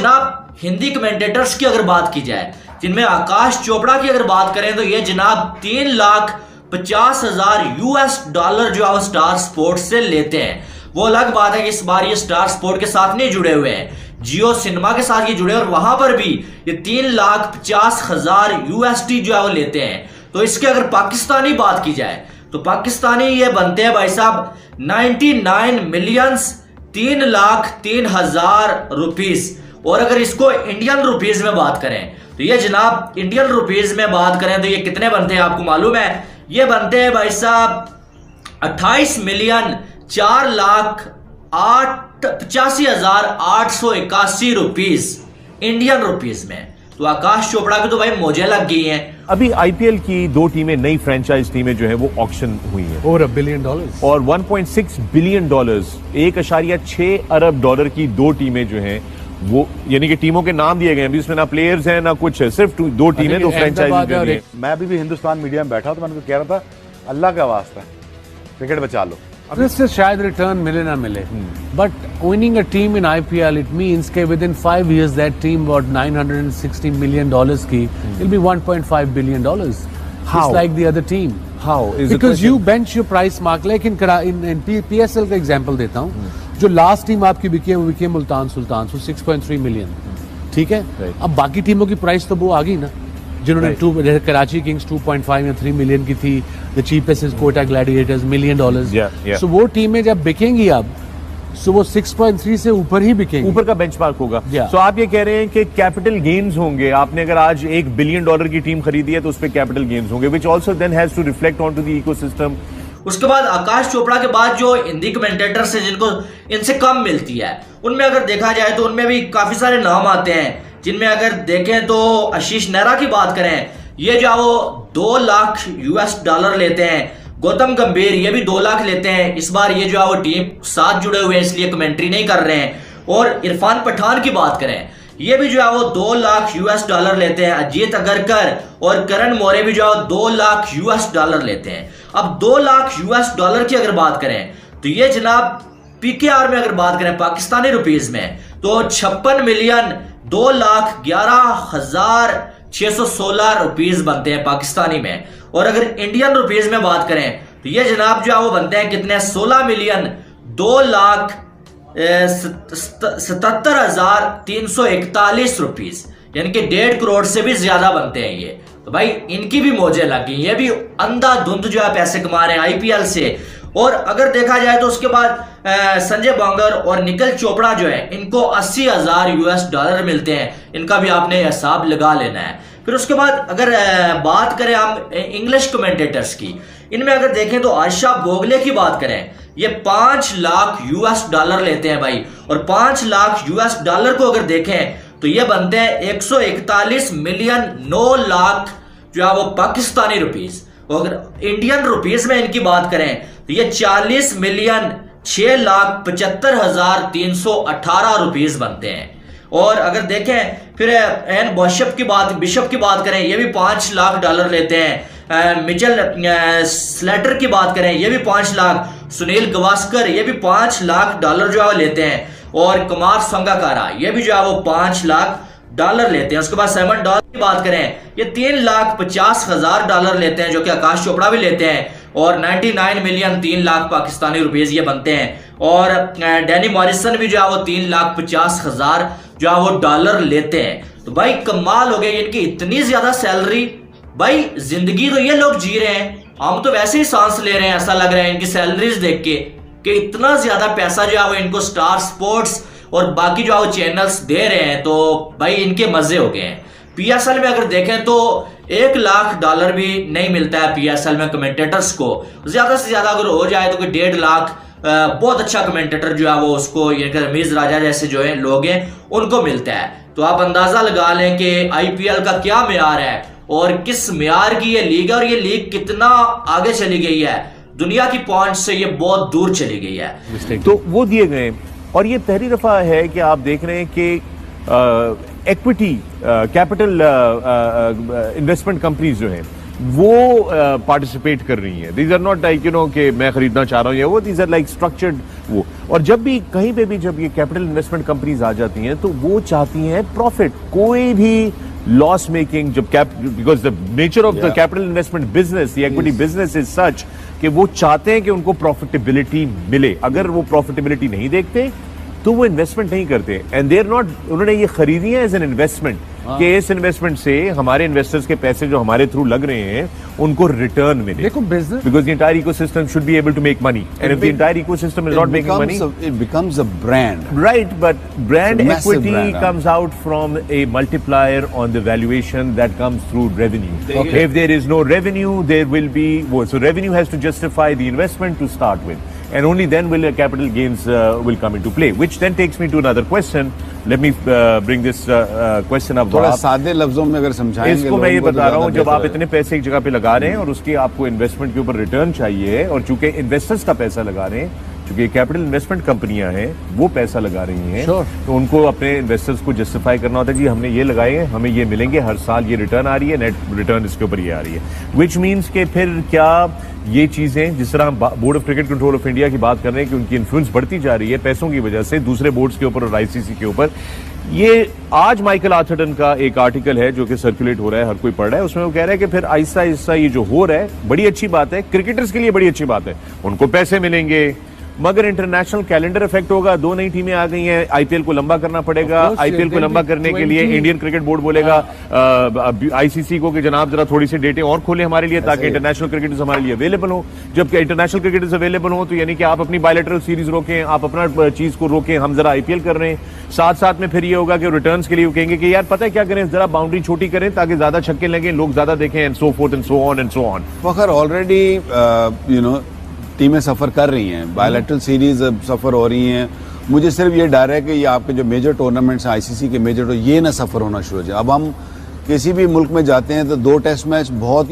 जनाब हिंदी कमेंटेटर्स की अगर बात की जाए, जिनमें आकाश चोपड़ा की अगर बात करें तो ये जनाब 3,50,000 US डॉलर जो है स्टार स्पोर्ट्स से लेते हैं। वो अलग बात है कि इस बार ये स्टार स्पोर्ट के साथ नहीं जुड़े हुए हैं, जियो सिनेमा के साथ ये जुड़े, और वहां पर भी ये 3,50,000 USD जो है वो लेते हैं। तो इसके अगर पाकिस्तानी बात की जाए तो पाकिस्तानी ये बनते हैं भाई साहब 99 मिलियन 3,03,000 रुपीस। और अगर इसको इंडियन रुपीस में बात करें तो ये जनाब इंडियन रुपीस में बात करें तो ये कितने बनते हैं आपको मालूम है? ये बनते हैं भाई साहब 28,4,85,881 रुपीस इंडियन रुपीस में। तो आकाश चोपड़ा की तो भाई मौजें लग गई हैं। अभी आईपीएल की 2 टीमें, नई फ्रेंचाइज टीमें जो है वो ऑक्शन हुई हैं और $1 बिलियन और $1.6 बिलियन, $1.6 अरब की 2 टीमें जो हैं वो, यानी कि टीमों के नाम दिए गए हैं, इसमें ना प्लेयर्स हैं ना कुछ है, सिर्फ 2 टीमें, 2 फ्रेंचाइजी। मैं अभी भी हिंदुस्तान मीडिया में बैठा तो मैंने कह रहा था अल्लाह का वास्ता क्रिकेट बचा लो। अब इससे शायद रिटर्न मिले ना मिले, but winning a team in IPL it means के within 5 years that team worth $960 million की will be $1.5 billion just like the other team. How is it? Because you bench your price mark. Like in PSL का example देता हूँ, जो last team आपकी बिकी है वो बिकी है मुल्तान सुल्तान, so 6.3 million, ठीक है। अब बाकी टीमों की प्राइस तो वो आ गई ना, जिन्होंने कराची किंग्स 2.5 या 3 मिलियन की थी, the cheapest is Kota gladiators $1 million। So वो टीमें जब बिकेंगी अब, सो वो 6.3 से ऊपर ही बिकेंगी, ऊपर का बेंचमार्क होगा। सो आप ये कह रहे हैं कि कैपिटल गेन्स होंगे। आपने अगर आज $1 बिलियन की टीम खरीदी है तो उस पर कैपिटल गेन्स होंगे, which also then has to reflect on to the ecosystem. उसके बाद आकाश चोपड़ा के बाद जो हिंदी कमेंटेटर्स हैं जिनको इनसे कम मिलती है, उनमें अगर देखा जाए तो उनमें भी काफी सारे नाम आते हैं, जिनमें अगर देखें तो आशीष नेहरा की बात करें, ये जो वो 2 लाख US डॉलर लेते हैं। गौतम गंभीर ये भी 2 लाख लेते हैं। इस बार ये जो है वो टीम साथ जुड़े हुए हैं इसलिए कमेंट्री नहीं कर रहे हैं। और इरफान पठान की बात करें, ये भी जो है वो 2 लाख US डॉलर लेते हैं। अजीत अगरकर और करण मौर्य भी जो है 2 लाख US डॉलर लेते हैं। अब 2 लाख US डॉलर की अगर बात करें तो ये जनाब PKR में अगर बात करें पाकिस्तानी रुपीज में तो 56,02,11,616 रुपीज बनते हैं पाकिस्तानी में। और अगर इंडियन रुपीज में बात करें तो ये जनाब जो है वो बनते हैं कितने, 16,02,77,341 रुपीज, यानी कि 1.5 करोड़ से भी ज्यादा बनते हैं ये। तो भाई इनकी भी मौजें लग गई, ये भी अंधाधुंध जो है पैसे कमा रहे हैं आईपीएल से। और अगर देखा जाए तो उसके बाद संजय बांगर और निखिल चोपड़ा जो है इनको 80,000 US डॉलर मिलते हैं। इनका भी आपने हिसाब लगा लेना है। फिर उसके बाद अगर बात करें हम इंग्लिश कमेंटेटर्स की, इनमें अगर देखें तो आशा भोगले की बात करें, ये 5 लाख US डॉलर लेते हैं भाई। और 5 लाख US डॉलर को अगर देखें तो ये बनते हैं 141 मिलियन 9 लाख जो है वो पाकिस्तानी रुपीस। अगर इंडियन रुपीस में इनकी बात करें तो ये 40 मिलियन 6,75,318 रुपीस बनते हैं। और अगर देखें फिर एन बिशप की बात करें, ये भी 5 लाख डॉलर लेते हैं। मिचेल स्लेटर की बात करें, ये भी 5 लाख। सुनील गावस्कर ये भी 5 लाख डॉलर जो है लेते हैं। और कुमार संगकारा ये भी जो है वो 5 लाख डॉलर लेते हैं। उसके बाद साइमन डॉल की बात करें, ये 3,50,000 डॉलर लेते हैं, जो कि आकाश चोपड़ा भी लेते हैं। और 99 मिलियन 3 लाख पाकिस्तानी रुपीस ये बनते हैं। और डैनी मॉरिसन भी जो है वो 3,50,000 जो है वो डॉलर लेते हैं। तो भाई कमाल हो गया इनकी इतनी ज्यादा सैलरी। भाई जिंदगी तो ये लोग जी रहे हैं, हम तो वैसे ही सांस ले रहे हैं, ऐसा लग रहा है इनकी सैलरीज देख के कि इतना ज्यादा पैसा जो है वो इनको स्टार स्पोर्ट्स और बाकी जो है वो चैनल्स दे रहे हैं। तो भाई इनके मजे हो गए हैं। PSL में अगर देखें तो 1 लाख डॉलर भी नहीं मिलता है PSL में कमेंटेटर्स को। ज्यादा से ज्यादा अगर हो जाए तो 1.5 लाख बहुत अच्छा कमेंटेटर जो है वो उसको, रमीज राजा जैसे जो है लोग हैं उनको मिलता है। तो आप अंदाजा लगा लें कि IPL का क्या म्यार है और किस म्यार की ये लीग है, और ये लीग कितना आगे चली गई है दुनिया की पहुंच से, ये बहुत दूर चली गई है। तो वो दिए गए। और ये पहली दफा है कि आप देख रहे हैं कि एक्विटी कैपिटल इन्वेस्टमेंट कंपनीज जो हैं वो पार्टिसिपेट कर रही हैं। दीज आर नॉट लाइक कि मैं खरीदना चाह रहा हूँ या वो, दीज आर लाइक स्ट्रक्चर्ड वो। और जब भी कहीं पे भी जब ये कैपिटल इन्वेस्टमेंट कंपनीज आ जाती हैं तो वो चाहती हैं प्रॉफिट, कोई भी लॉस मेकिंग जब because the nature of the capital investment business, the equity business is such कि वो चाहते हैं कि उनको प्रॉफिटेबिलिटी मिले। अगर वो प्रॉफिटेबिलिटी नहीं देखते तो वो इन्वेस्टमेंट नहीं करते। एंड देर नॉट, उन्होंने ये खरीदी है एज एन इन्वेस्टमेंट कि इस इन्वेस्टमेंट से हमारे इन्वेस्टर्स के पैसे जो हमारे थ्रू लग रहे हैं उनको रिटर्न मिले। देखो business, because the entire ecosystem should be able to make money, and if the entire ecosystem is not making money, it becomes a brand. right, but brand It's a massive equity brand, comes out from a multiplier on the valuation that comes through revenue. Okay. If there is no revenue, there will be so revenue has to justify the investment to start with, and only then will the capital gains will come into play. Which then takes me to another question. Let me bring this question up. थोड़ा सादे लफ्जों में अगर समझाएंगे इसको मैं ये लोगों को तो बता रहा हूँ, ज़्यादा जब आप बेहतर इतने पैसे एक जगह पे लगा रहे हैं और उसके आपको इन्वेस्टमेंट के ऊपर रिटर्न चाहिए, और चूंकि इन्वेस्टर्स का पैसा लगा रहे हैं, चूंकि कैपिटल इन्वेस्टमेंट कंपनियां हैं वो पैसा लगा रही हैं, तो उनको अपने इन्वेस्टर्स को जस्टिफाई करना होता है जी हमने ये लगाए हैं, हमें ये मिलेंगे, हर साल ये रिटर्न आ रही है, नेट रिटर्न इसके ऊपर ये आ रही है। विच मीन्स के फिर क्या ये चीजें, जिस तरह हम board of cricket control of India की बात कर रहे हैं कि उनकी इन्फ्लुएंस बढ़ती जा रही है पैसों की वजह से दूसरे बोर्ड्स के ऊपर और आईसीसी के ऊपर। ये आज माइकल आर्थरटन का एक आर्टिकल है जो कि सर्कुलेट हो रहा है, हर कोई पढ़ रहा है, उसमें वो कह रहा है कि फिर आहिस्ता आहिस्ता ये जो हो रहा है बड़ी अच्छी बात है, क्रिकेटर्स के लिए बड़ी अच्छी बात है, उनको पैसे मिलेंगे, मगर इंटरनेशनल कैलेंडर इफेक्ट होगा। 2 नई टीमें आ गई हैं, आईपीएल को लंबा करना पड़ेगा। आईपीएल को लंबा करने के लिए इंडियन क्रिकेट बोर्ड बोलेगा आईसीसी को कि जनाब जरा थोड़ी सी डेटें और खोलें हमारे लिए, ताकि इंटरनेशनल क्रिकेटर्स हमारे लिए अवेलेबल हो। जबकि इंटरनेशनल क्रिकेटर्स अवेलेबल हो तो यानी कि आप अपनी बायलैटरल सीरीज रोकें, आप अपना चीज को रोकें, हम जरा आईपीएल कर रहे हैं। साथ साथ में फिर ये होगा कि रिटर्न्स के लिए वो कहेंगे कि यार पता है क्या करें, जरा बाउंड्री छोटी करें ताकि ज्यादा छक्के लगें, लोग ज्यादा देखें, and so fourth and so on and so on. Fakhar already टीमें सफर कर रही हैं, बायलैटरल सीरीज सफर हो रही हैं। मुझे सिर्फ ये डर है कि ये आपके जो मेजर टूर्नामेंट्स हैं आईसीसी के मेजर, तो ये ना सफर होना शुरू हो जाए। अब हम किसी भी मुल्क में जाते हैं तो 2 टेस्ट मैच बहुत